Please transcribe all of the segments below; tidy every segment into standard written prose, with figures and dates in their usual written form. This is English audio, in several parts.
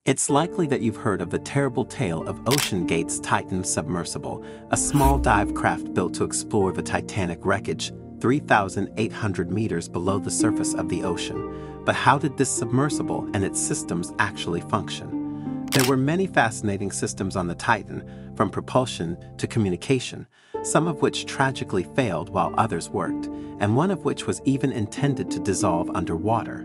It's likely that you've heard of the terrible tale of OceanGate's Titan submersible, a small dive craft built to explore the Titanic wreckage, 3,800 meters below the surface of the ocean. But how did this submersible and its systems actually function? There were many fascinating systems on the Titan, from propulsion to communication, some of which tragically failed while others worked, and one of which was even intended to dissolve underwater.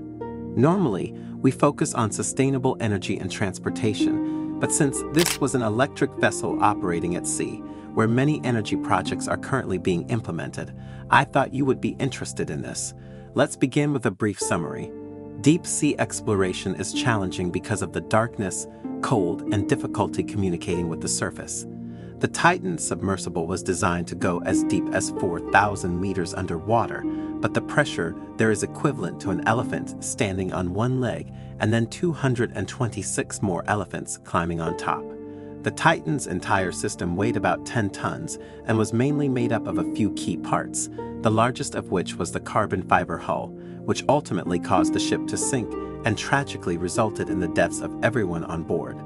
Normally, we focus on sustainable energy and transportation, but since this was an electric vessel operating at sea, where many energy projects are currently being implemented, I thought you would be interested in this. Let's begin with a brief summary. Deep sea exploration is challenging because of the darkness, cold, and difficulty communicating with the surface. The Titan submersible was designed to go as deep as 4,000 meters underwater, but the pressure there is equivalent to an elephant standing on one leg and then 226 more elephants climbing on top. The Titan's entire system weighed about 10 tons and was mainly made up of a few key parts, the largest of which was the carbon fiber hull, which ultimately caused the ship to sink and tragically resulted in the deaths of everyone on board.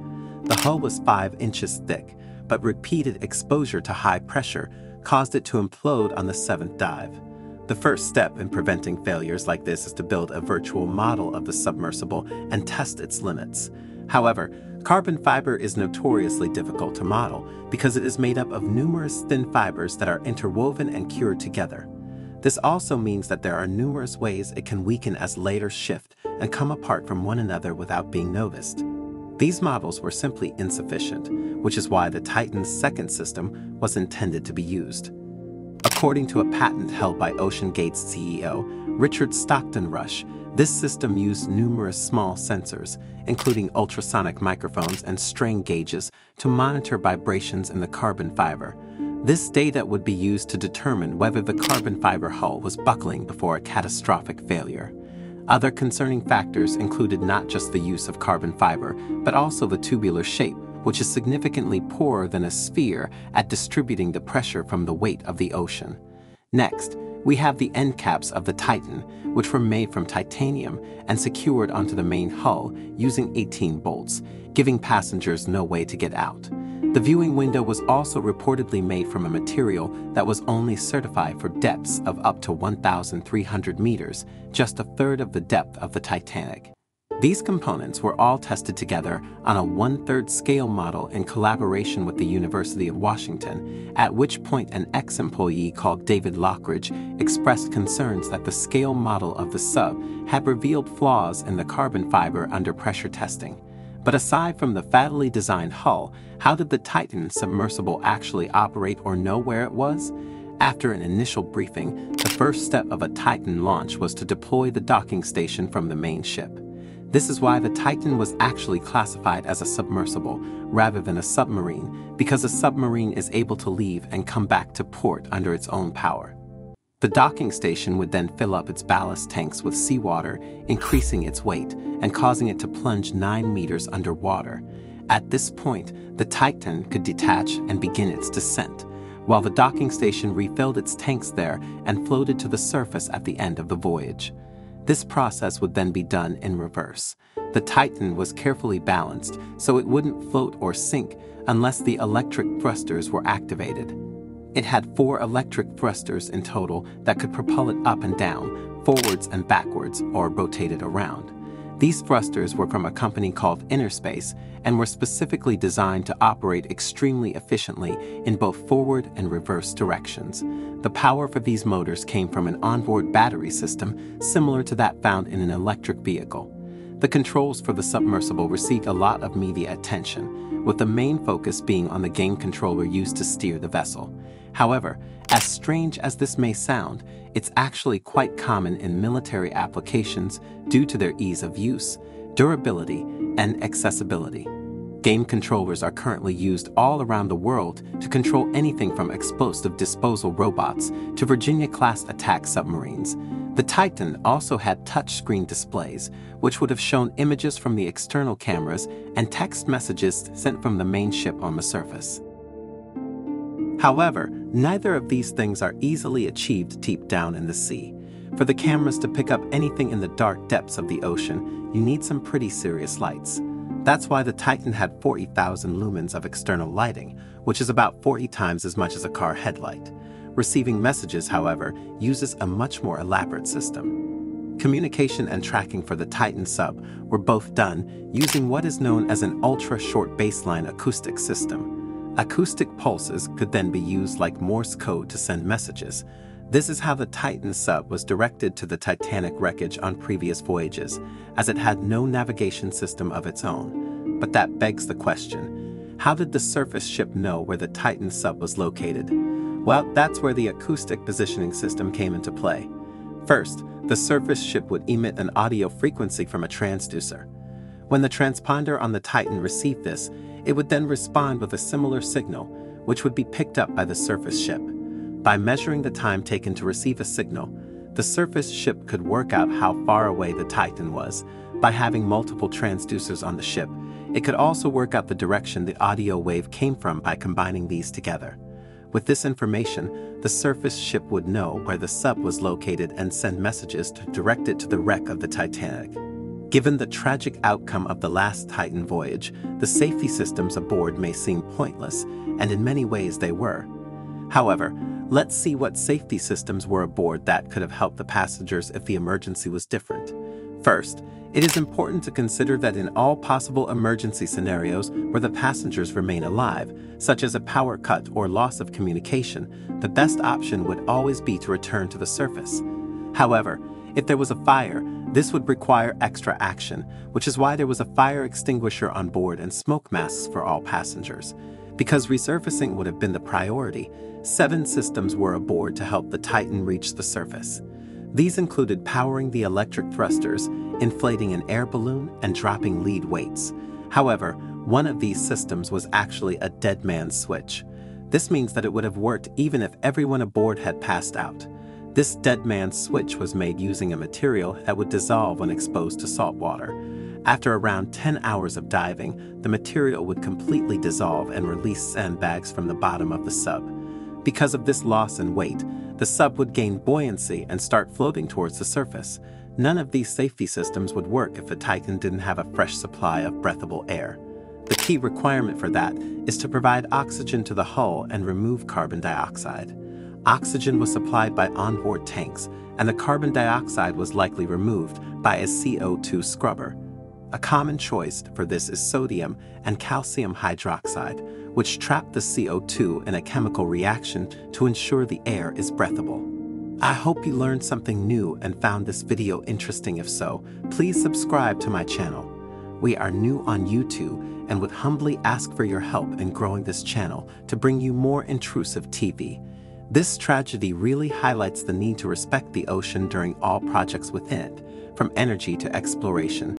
The hull was 5 inches thick, but repeated exposure to high pressure caused it to implode on the 7th dive. The first step in preventing failures like this is to build a virtual model of the submersible and test its limits. However, carbon fiber is notoriously difficult to model because it is made up of numerous thin fibers that are interwoven and cured together. This also means that there are numerous ways it can weaken as layers shift and come apart from one another without being noticed. These models were simply insufficient, which is why the Titan's second system was intended to be used. According to a patent held by OceanGate's CEO, Richard Stockton Rush, this system used numerous small sensors, including ultrasonic microphones and strain gauges, to monitor vibrations in the carbon fiber. This data would be used to determine whether the carbon fiber hull was buckling before a catastrophic failure. Other concerning factors included not just the use of carbon fiber, but also the tubular shape, which is significantly poorer than a sphere at distributing the pressure from the weight of the ocean. Next, we have the end caps of the Titan, which were made from titanium and secured onto the main hull using 18 bolts, giving passengers no way to get out. The viewing window was also reportedly made from a material that was only certified for depths of up to 1,300 meters, just a third of the depth of the Titanic. These components were all tested together on a 1/3 scale model in collaboration with the University of Washington, at which point an ex-employee called David Lockridge expressed concerns that the scale model of the sub had revealed flaws in the carbon fiber under pressure testing. But aside from the fattily designed hull, how did the Titan submersible actually operate or know where it was? After an initial briefing, the first step of a Titan launch was to deploy the docking station from the main ship. This is why the Titan was actually classified as a submersible rather than a submarine, because a submarine is able to leave and come back to port under its own power. The docking station would then fill up its ballast tanks with seawater, increasing its weight and causing it to plunge 9 meters underwater. At this point, the Titan could detach and begin its descent, while the docking station refilled its tanks there and floated to the surface at the end of the voyage. This process would then be done in reverse. The Titan was carefully balanced so it wouldn't float or sink unless the electric thrusters were activated. It had 4 electric thrusters in total that could propel it up and down, forwards and backwards, or rotate it around. These thrusters were from a company called Innerspace and were specifically designed to operate extremely efficiently in both forward and reverse directions. The power for these motors came from an onboard battery system similar to that found in an electric vehicle. The controls for the submersible received a lot of media attention, with the main focus being on the game controller used to steer the vessel. However, as strange as this may sound, it's actually quite common in military applications due to their ease of use, durability, and accessibility. Game controllers are currently used all around the world to control anything from explosive disposal robots to Virginia-class attack submarines. The Titan also had touchscreen displays, which would have shown images from the external cameras and text messages sent from the main ship on the surface. However, neither of these things are easily achieved deep down in the sea. For the cameras to pick up anything in the dark depths of the ocean, you need some pretty serious lights. That's why the Titan had 40,000 lumens of external lighting, which is about 40 times as much as a car headlight. Receiving messages, however, uses a much more elaborate system. Communication and tracking for the Titan sub were both done using what is known as an ultra-short baseline acoustic system. Acoustic pulses could then be used like Morse code to send messages. This is how the Titan sub was directed to the Titanic wreckage on previous voyages, as it had no navigation system of its own. But that begs the question, how did the surface ship know where the Titan sub was located? Well, that's where the acoustic positioning system came into play. First, the surface ship would emit an audio frequency from a transducer. When the transponder on the Titan received this, it would then respond with a similar signal, which would be picked up by the surface ship. By measuring the time taken to receive a signal, the surface ship could work out how far away the Titan was. By having multiple transducers on the ship, it could also work out the direction the audio wave came from by combining these together. With this information, the surface ship would know where the sub was located and send messages to direct it to the wreck of the Titanic. Given the tragic outcome of the last Titan voyage, the safety systems aboard may seem pointless, and in many ways they were. However, let's see what safety systems were aboard that could have helped the passengers if the emergency was different. First, it is important to consider that in all possible emergency scenarios where the passengers remain alive, such as a power cut or loss of communication, the best option would always be to return to the surface. However, if there was a fire, this would require extra action, which is why there was a fire extinguisher on board and smoke masks for all passengers. Because resurfacing would have been the priority, 7 systems were aboard to help the Titan reach the surface. These included powering the electric thrusters, inflating an air balloon, and dropping lead weights. However, one of these systems was actually a dead man's switch. This means that it would have worked even if everyone aboard had passed out. This dead man's switch was made using a material that would dissolve when exposed to salt water. After around 10 hours of diving, the material would completely dissolve and release sandbags from the bottom of the sub. Because of this loss in weight, the sub would gain buoyancy and start floating towards the surface. None of these safety systems would work if the Titan didn't have a fresh supply of breathable air. The key requirement for that is to provide oxygen to the hull and remove carbon dioxide. Oxygen was supplied by onboard tanks, and the carbon dioxide was likely removed by a CO2 scrubber. A common choice for this is sodium and calcium hydroxide, which trap the CO2 in a chemical reaction to ensure the air is breathable. I hope you learned something new and found this video interesting. If so, please subscribe to my channel. We are new on YouTube and would humbly ask for your help in growing this channel to bring you more intrusive TV. This tragedy really highlights the need to respect the ocean during all projects within it, from energy to exploration.